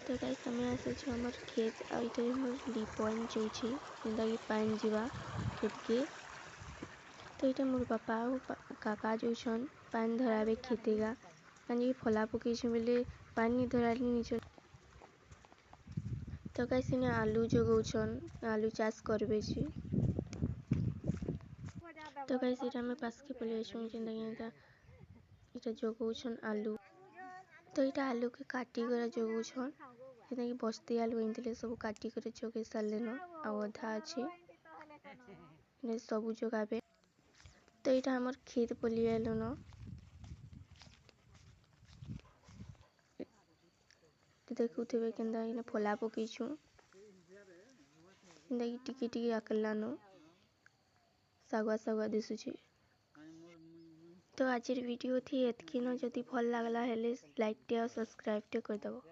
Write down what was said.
तो गाइस हमें आसे हमर खेत आइटे हमर लिपन चौची जिंदा कि पानी जीवा खेत के तो इटा मोर बापा और काका जो छन पानी धरावे खेतेगा कानी फला पके बेले पानी धराली निचल तो गाइस ने आलू जगौछन आलू चाष करबे छी तो गाइस इटा में पास के पले छु जिंदा इटा जगौछन आलू तो इटा आलू के काटी कर जगौछन जिंदा कि बस्ती आलू इंतले सब काटी कर जगे सारले न आ अधा अछि ने सब जगाबे तो इटा हमर खेत पलियालो न देखुथिबे केंदा इने फला पकी छु जिंदा कि टिके टिके अकला न सागवा सागवा दिसु छी तो आज वीडियो थी एतकी न जदि भल लागला हेले लाइक टे और सब्सक्राइब टे कर दबो।